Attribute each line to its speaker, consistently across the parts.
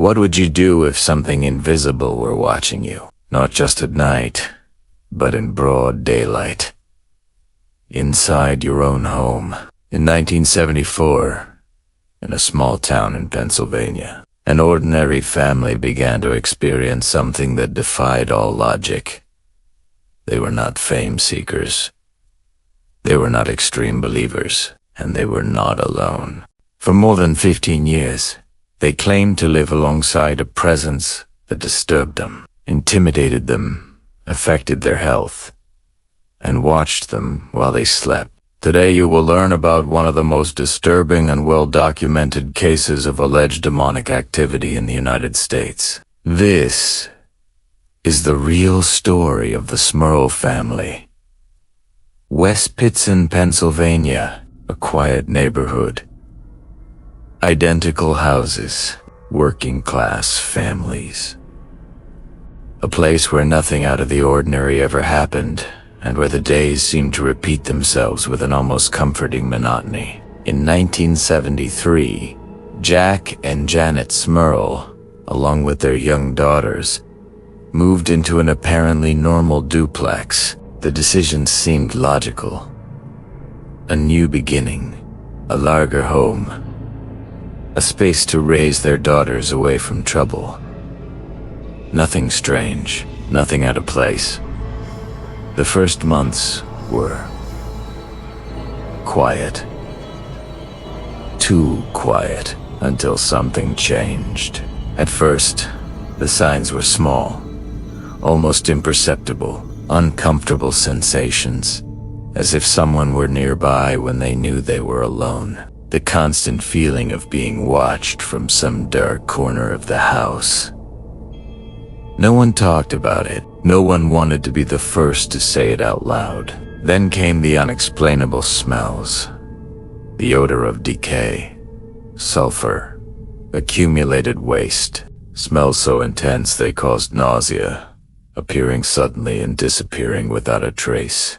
Speaker 1: What would you do if something invisible were watching you? Not just at night, but in broad daylight. Inside your own home. In 1974, in a small town in Pennsylvania, an ordinary family began to experience something that defied all logic. They were not fame seekers. They were not extreme believers, and they were not alone. For more than 15 years, they claimed to live alongside a presence that disturbed them, intimidated them, affected their health, and watched them while they slept. Today you will learn about one of the most disturbing and well-documented cases of alleged demonic activity in the United States. This is the real story of the Smurl family. West Pittston, Pennsylvania, a quiet neighborhood. Identical houses, working-class families. A place where nothing out of the ordinary ever happened, and where the days seemed to repeat themselves with an almost comforting monotony. In 1973, Jack and Janet Smurl, along with their young daughters, moved into an apparently normal duplex. The decision seemed logical. A new beginning, a larger home, a space to raise their daughters away from trouble. Nothing strange, nothing out of place. The first months were quiet. Too quiet until something changed. At first, the signs were small, almost imperceptible, uncomfortable sensations, as if someone were nearby when they knew they were alone. The constant feeling of being watched from some dark corner of the house. No one talked about it. No one wanted to be the first to say it out loud. Then came the unexplainable smells. The odor of decay, sulfur, accumulated waste. Smells so intense they caused nausea, appearing suddenly and disappearing without a trace,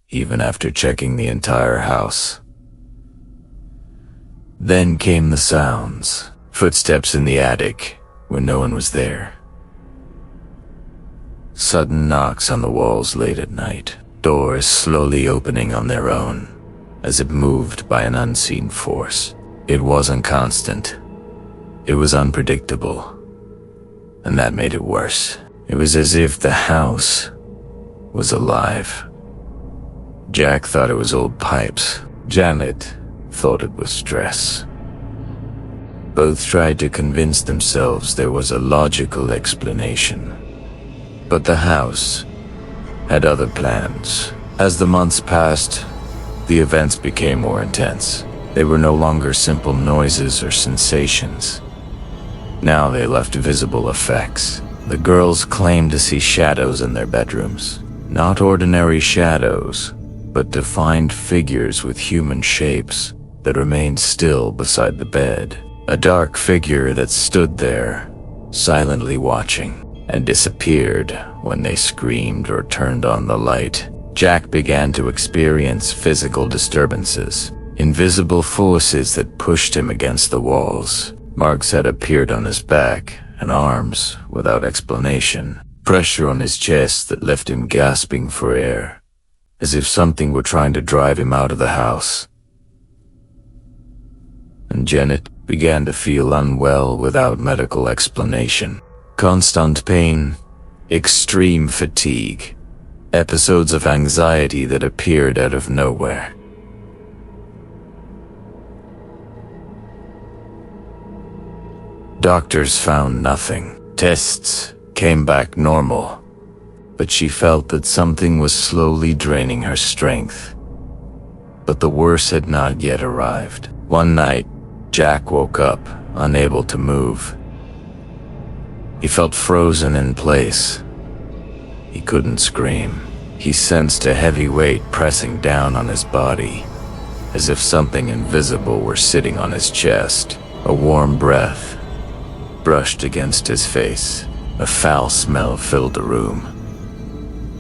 Speaker 1: even after checking the entire house. Then came the sounds. Footsteps in the attic when no one was there. Sudden knocks on the walls late at night. Doors slowly opening on their own, as if moved by an unseen force. It wasn't constant. It was unpredictable. And that made it worse. It was as if the house was alive. Jack thought it was old pipes. Janet thought it was stress. Both tried to convince themselves there was a logical explanation. But the house had other plans. As the months passed, the events became more intense. They were no longer simple noises or sensations. Now they left visible effects. The girls claimed to see shadows in their bedrooms. Not ordinary shadows, but defined figures with human shapes that remained still beside the bed. A dark figure that stood there, silently watching, and disappeared when they screamed or turned on the light. Jack began to experience physical disturbances, invisible forces that pushed him against the walls. Marks had appeared on his back and arms without explanation, pressure on his chest that left him gasping for air, as if something were trying to drive him out of the house. And Janet began to feel unwell without medical explanation. Constant pain, extreme fatigue, episodes of anxiety that appeared out of nowhere. Doctors found nothing. Tests came back normal, but she felt that something was slowly draining her strength. But the worst had not yet arrived. One night, Jack woke up, unable to move. He felt frozen in place. He couldn't scream. He sensed a heavy weight pressing down on his body, as if something invisible were sitting on his chest. A warm breath brushed against his face. A foul smell filled the room.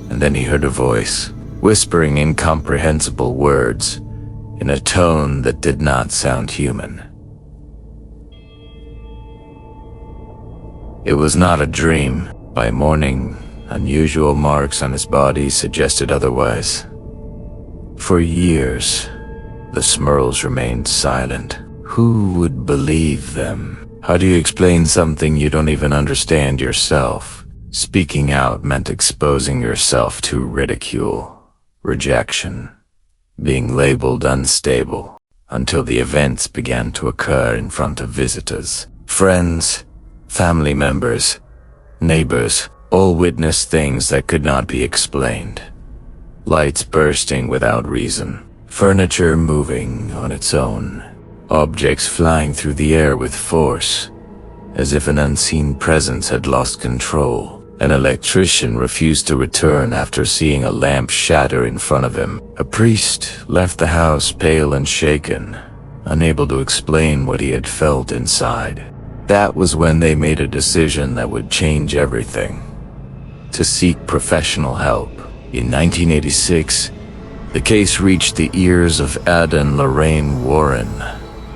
Speaker 1: And then he heard a voice, whispering incomprehensible words in a tone that did not sound human. It was not a dream. By morning, unusual marks on his body suggested otherwise. For years, the Smurls remained silent. Who would believe them? How do you explain something you don't even understand yourself? Speaking out meant exposing yourself to ridicule, rejection, being labeled unstable, until the events began to occur in front of visitors. Friends, family members, neighbors, all witnessed things that could not be explained. Lights bursting without reason, furniture moving on its own, objects flying through the air with force, as if an unseen presence had lost control. An electrician refused to return after seeing a lamp shatter in front of him. A priest left the house pale and shaken, unable to explain what he had felt inside. That was when they made a decision that would change everything: to seek professional help. In 1986, the case reached the ears of Ed and Lorraine Warren,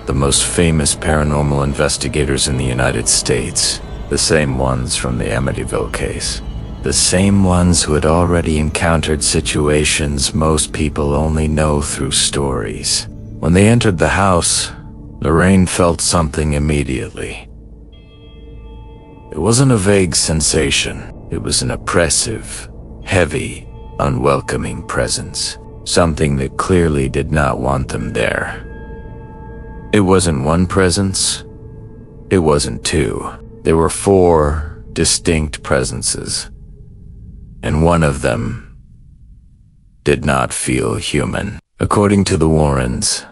Speaker 1: the most famous paranormal investigators in the United States. The same ones from the Amityville case. The same ones who had already encountered situations most people only know through stories. When they entered the house, Lorraine felt something immediately. It wasn't a vague sensation. It was an oppressive, heavy, unwelcoming presence. Something that clearly did not want them there. It wasn't one presence. It wasn't two. There were 4 distinct presences, and one of them did not feel human. According to the Warrens,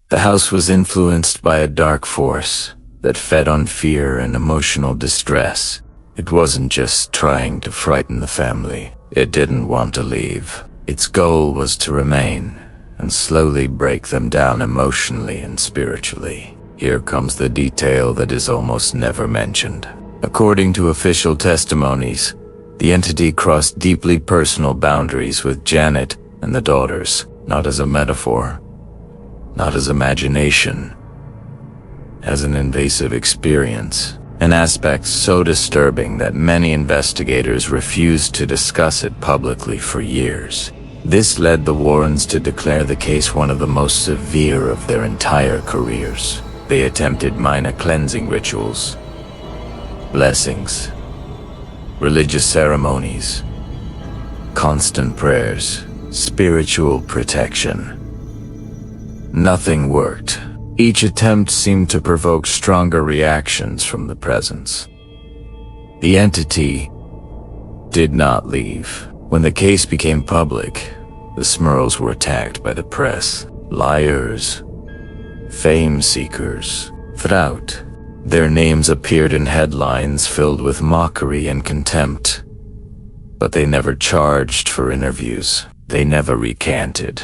Speaker 1: the house was influenced by a dark force that fed on fear and emotional distress. It wasn't just trying to frighten the family. It didn't want to leave. Its goal was to remain and slowly break them down emotionally and spiritually. Here comes the detail that is almost never mentioned. According to official testimonies, the entity crossed deeply personal boundaries with Janet and the daughters, not as a metaphor, not as imagination, as an invasive experience, an aspect so disturbing that many investigators refused to discuss it publicly for years. This led the Warrens to declare the case one of the most severe of their entire careers. They attempted minor cleansing rituals, blessings, religious ceremonies, constant prayers, spiritual protection. Nothing worked. Each attempt seemed to provoke stronger reactions from the presence. The entity did not leave. When the case became public, the Smurls were attacked by the press. Liars, fame seekers, fraud. Their names appeared in headlines filled with mockery and contempt. But they never charged for interviews. They never recanted.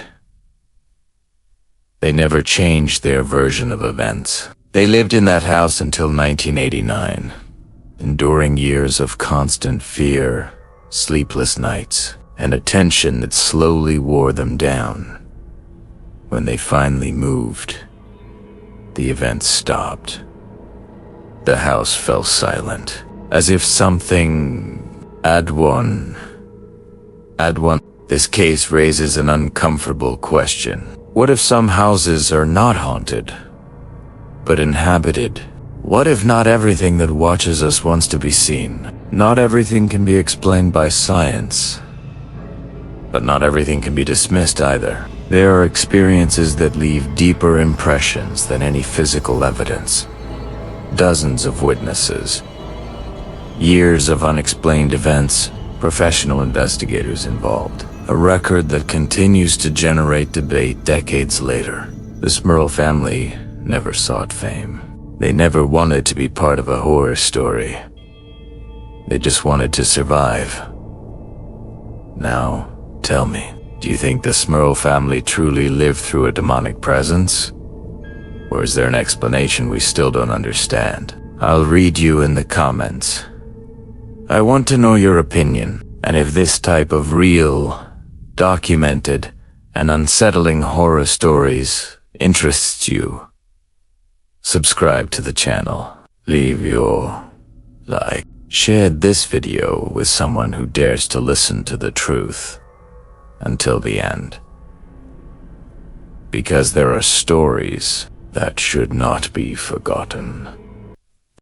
Speaker 1: They never changed their version of events. They lived in that house until 1989, enduring years of constant fear, sleepless nights, and a tension that slowly wore them down. When they finally moved, the events stopped. The house fell silent, as if something had won. This case raises an uncomfortable question. What if some houses are not haunted, but inhabited? What if not everything that watches us wants to be seen? Not everything can be explained by science, but not everything can be dismissed either. There are experiences that leave deeper impressions than any physical evidence. Dozens of witnesses, years of unexplained events, professional investigators involved. A record that continues to generate debate decades later. The Smurl family never sought fame. They never wanted to be part of a horror story. They just wanted to survive. Now, tell me, do you think the Smurl family truly lived through a demonic presence? Or is there an explanation we still don't understand? I'll read you in the comments. I want to know your opinion, and if this type of real, documented, and unsettling horror stories interests you, subscribe to the channel. Leave your like. shared this video with someone who dares to listen to the truth until the end. Because there are stories that should not be forgotten.